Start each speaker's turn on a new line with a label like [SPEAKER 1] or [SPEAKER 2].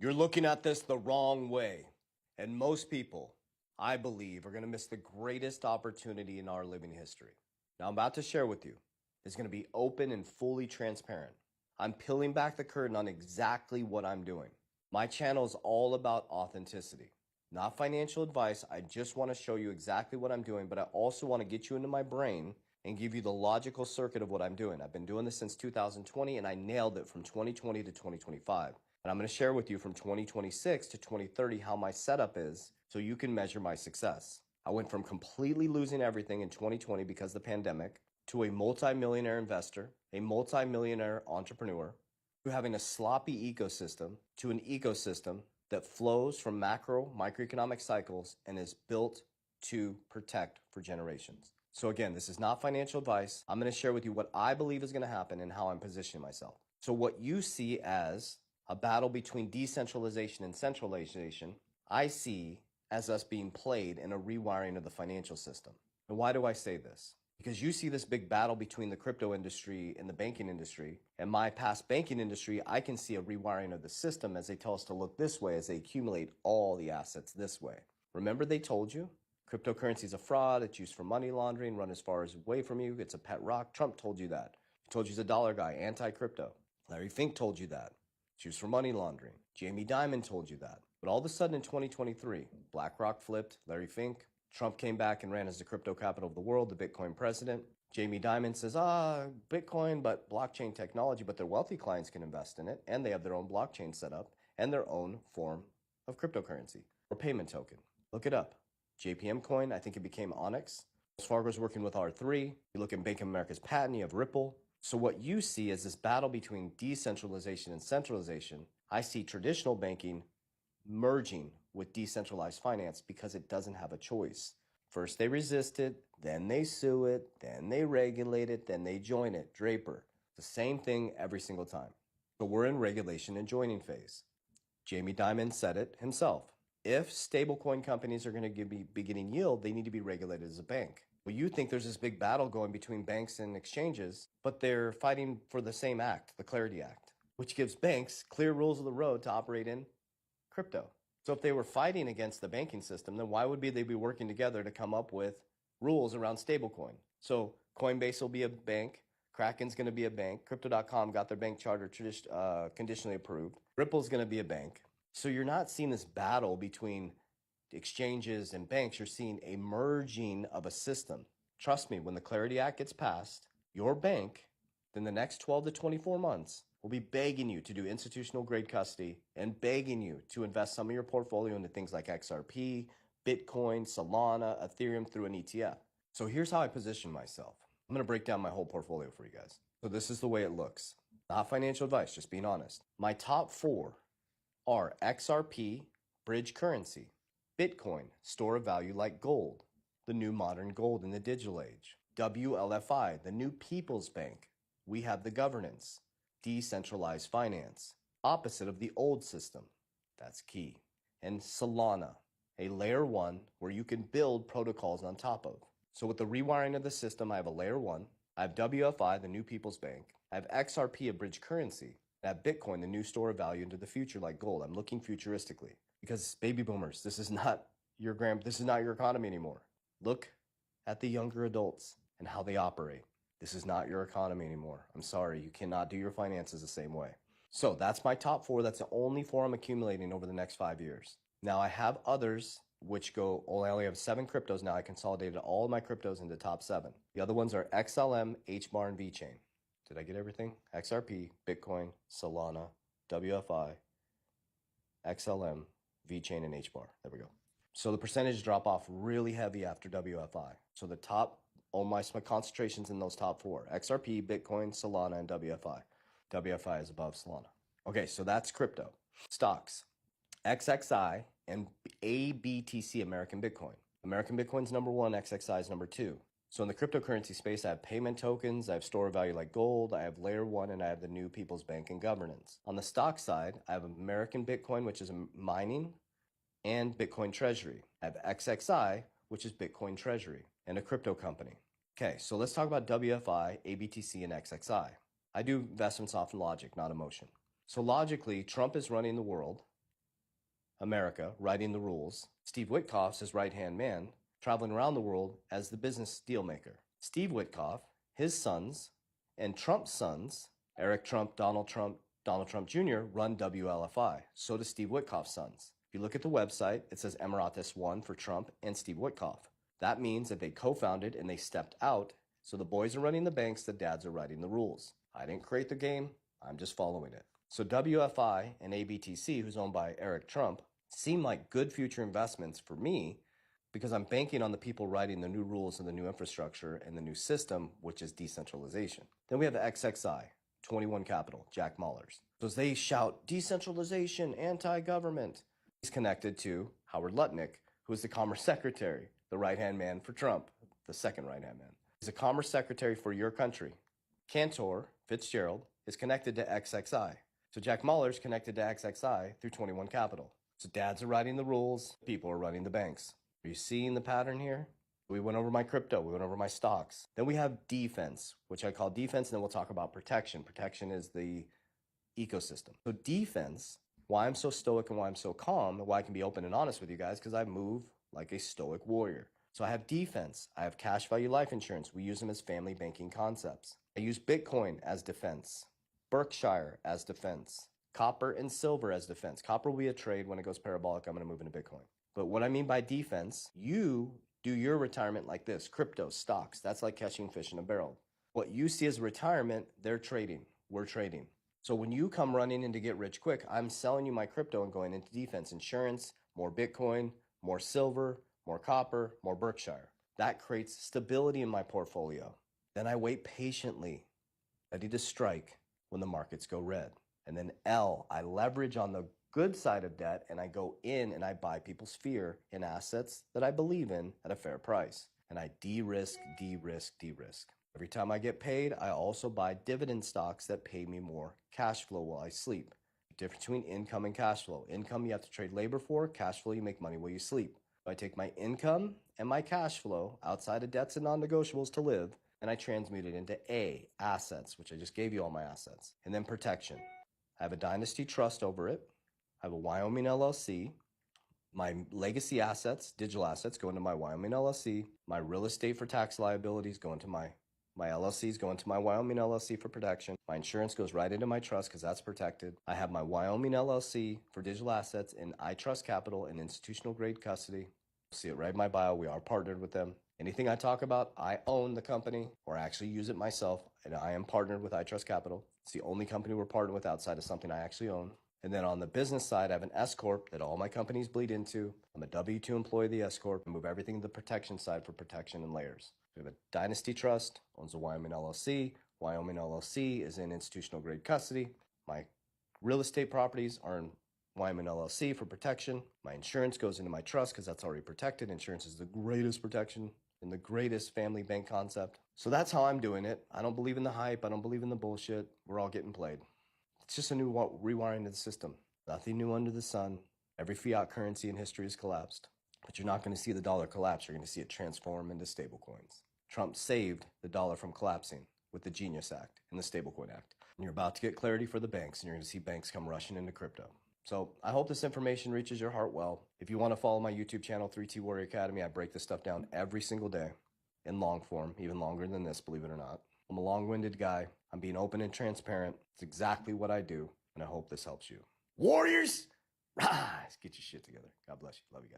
[SPEAKER 1] You're looking at this the wrong way. And most people, I believe, are going to miss the greatest opportunity in our living history. Now, I'm about to share with you is going to be open and fully transparent. I'm peeling back the curtain on exactly what I'm doing. My channel is all about authenticity, not financial advice. I just want to show you exactly what I'm doing, but I also want to get you into my brain and give you the logical circuit of what I'm doing. I've been doing this since 2020 and I nailed it from 2020 to 2025. And I'm going to share with you from 2026 to 2030 how my setup is so you can measure my success. I went from completely losing everything in 2020 because of the pandemic to a multi-millionaire investor, a multi-millionaire entrepreneur, to having a sloppy ecosystem to an ecosystem that flows from microeconomic cycles and is built to protect for generations. So again, this is not financial advice. I'm going to share with you what I believe is going to happen and how I'm positioning myself. So what you see as a battle between decentralization and centralization, I see as us being played in a rewiring of the financial system. And why do I say this? Because you see this big battle between the crypto industry and the banking industry. And my past banking industry, I can see a rewiring of the system as they tell us to look this way as they accumulate all the assets this way. Remember they told you? Cryptocurrency is a fraud. It's used for money laundering, run as far as away from you. It's a pet rock. Trump told you that. He told you he's a dollar guy, anti-crypto. Larry Fink told you that. It's used for money laundering. Jamie Dimon told you that. But all of a sudden in 2023, BlackRock flipped, Larry Fink. Trump came back and ran as the crypto capital of the world, the Bitcoin president. Jamie Dimon says, Bitcoin, but blockchain technology, but their wealthy clients can invest in it, and they have their own blockchain set up and their own form of cryptocurrency or payment token. Look it up. JPM coin, I think it became Onyx. Wells Fargo's working with R3. You look at Bank of America's patent, you have Ripple. So what you see is this battle between decentralization and centralization. I see traditional banking merging with decentralized finance because it doesn't have a choice. First they resist it, then they sue it, then they regulate it, then they join it. Draper. The same thing every single time. So we're in regulation and joining phase. Jamie Dimon said it himself. If stablecoin companies are going to be getting yield, they need to be regulated as a bank. Well, you think there's this big battle going between banks and exchanges, but they're fighting for the same act, the Clarity Act, which gives banks clear rules of the road to operate in crypto. So if they were fighting against the banking system, then why would they be working together to come up with rules around stablecoin? So Coinbase will be a bank. Kraken's going to be a bank. Crypto.com got their bank charter conditionally approved. Ripple's going to be a bank. So you're not seeing this battle between exchanges and banks. You're seeing a merging of a system. Trust me, when the Clarity Act gets passed, your bank, in the next 12 to 24 months, will be begging you to do institutional grade custody and begging you to invest some of your portfolio into things like XRP, Bitcoin, Solana, Ethereum through an ETF. So here's how I position myself. I'm going to break down my whole portfolio for you guys. So this is the way it looks. Not financial advice, just being honest. My top four are XRP, bridge currency, Bitcoin, store of value like gold, the new modern gold in the digital age, WLFI, the new people's bank. We have the governance, decentralized finance, opposite of the old system. That's key. And Solana, a layer one where you can build protocols on top of. So with the rewiring of the system, I have a layer one. I have WFI, the new people's bank. I have XRP, a bridge currency. I have Bitcoin, the new store of value into the future like gold. I'm looking futuristically because baby boomers, this is not your economy anymore. Look at the younger adults and how they operate. This is not your economy anymore. I'm sorry, you cannot do your finances the same way. So that's my top four. That's the only four I'm accumulating over the next 5 years. Now I have others which I only have 7 cryptos now. I consolidated all of my cryptos into top 7. The other ones are XLM, HBAR, and VeChain. Did I get everything? XRP, Bitcoin, Solana, WFI, XLM, VeChain, and HBAR. There we go. So the percentage drop off really heavy after WFI. So the top, all my concentrations in those top four: XRP, Bitcoin, Solana, and WFI. WFI is above Solana. Okay, so that's crypto. Stocks, XXI and ABTC, American Bitcoin. American Bitcoin's number 1, XXI is number 2. So in the cryptocurrency space, I have payment tokens, I have store of value like gold, I have layer one, and I have the new people's bank and governance. On the stock side, I have American Bitcoin, which is mining, and Bitcoin Treasury. I have XXI, which is Bitcoin Treasury, and a crypto company. Okay, so let's talk about WFI, ABTC, and XXI. I do investments off logic, not emotion. So logically, Trump is running the world. America, writing the rules. Steve Witkoff's his right-hand man, traveling around the world as the business deal maker. Steve Witkoff, his sons, and Trump's sons, Eric Trump, Donald Trump Jr., run WLFI. So does Steve Witkoff's sons. If you look at the website, it says Emiratus 1 for Trump and Steve Witkoff. That means that they co-founded and they stepped out. So the boys are running the banks, the dads are writing the rules. I didn't create the game, I'm just following it. So WFI and ABTC, who's owned by Eric Trump, seem like good future investments for me because I'm banking on the people writing the new rules and the new infrastructure and the new system, which is decentralization. Then we have XXI, 21 Capital, Jack Mallers. So as they shout decentralization, anti-government, he's connected to Howard Lutnick, who is the Commerce Secretary, the right-hand man for Trump, the second right-hand man. He's a Commerce Secretary for your country. Cantor Fitzgerald is connected to XXI. So Jack Mallers connected to XXI through 21 Capital. So dads are writing the rules, people are running the banks. Are you seeing the pattern here? We went over my crypto, we went over my stocks. Then we have defense, which I call defense, and then we'll talk about protection. Protection is the ecosystem. So defense, why I'm so stoic and why I'm so calm, and why I can be open and honest with you guys, because I move like a stoic warrior. So I have defense, I have cash value life insurance. We use them as family banking concepts. I use Bitcoin as defense, Berkshire as defense, copper and silver as defense. Copper will be a trade when it goes parabolic, I'm gonna move into Bitcoin. But what I mean by defense, you do your retirement like this, crypto, stocks, that's like catching fish in a barrel. What you see as retirement, they're trading, we're trading. So when you come running in to get rich quick, I'm selling you my crypto and going into defense, insurance, more Bitcoin, more silver, more copper, more Berkshire. That creates stability in my portfolio. Then I wait patiently, ready to strike when the markets go red. And then L, I leverage on the good side of debt and I go in and I buy people's fear in assets that I believe in at a fair price. And I de-risk, de-risk, de-risk. Every time I get paid, I also buy dividend stocks that pay me more cash flow while I sleep. The difference between income and cash flow. Income you have to trade labor for, cash flow you make money while you sleep. So I take my income and my cash flow outside of debts and non-negotiables to live, and I transmute it into A, assets, which I just gave you all my assets, and then protection. I have a dynasty trust over it. I have a Wyoming LLC. My legacy assets, digital assets, go into my Wyoming LLC. My real estate for tax liabilities go into my LLCs go into my Wyoming LLC for protection. My insurance goes right into my trust because that's protected. I have my Wyoming LLC for digital assets in I Trust Capital and institutional grade custody. See it right in my bio. We are partnered with them. Anything I talk about, I own the company or actually use it myself, and I am partnered with I Trust Capital. It's the only company we're partnered with outside of something I actually own. And then on the business side, I have an S Corp that all my companies bleed into. I'm a W-2 employee of the S Corp and move everything to the protection side for protection and layers. We have a dynasty trust, owns a Wyoming LLC. Wyoming LLC is in institutional grade custody. My real estate properties are in Wyoming LLC for protection. My insurance goes into my trust because that's already protected. Insurance is the greatest protection and the greatest family bank concept. So that's how I'm doing it. I don't believe in the hype. I don't believe in the bullshit. We're all getting played. It's just a new rewiring of the system. Nothing new under the sun. Every fiat currency in history has collapsed. But you're not going to see the dollar collapse. You're going to see it transform into stablecoins. Trump saved the dollar from collapsing with the Genius Act and the Stablecoin Act. And you're about to get clarity for the banks, and you're going to see banks come rushing into crypto. So I hope this information reaches your heart well. If you want to follow my YouTube channel, 3T Warrior Academy, I break this stuff down every single day in long form, even longer than this, believe it or not. I'm a long-winded guy. I'm being open and transparent. It's exactly what I do, and I hope this helps you. Warriors, rise! Get your shit together. God bless you. Love you guys.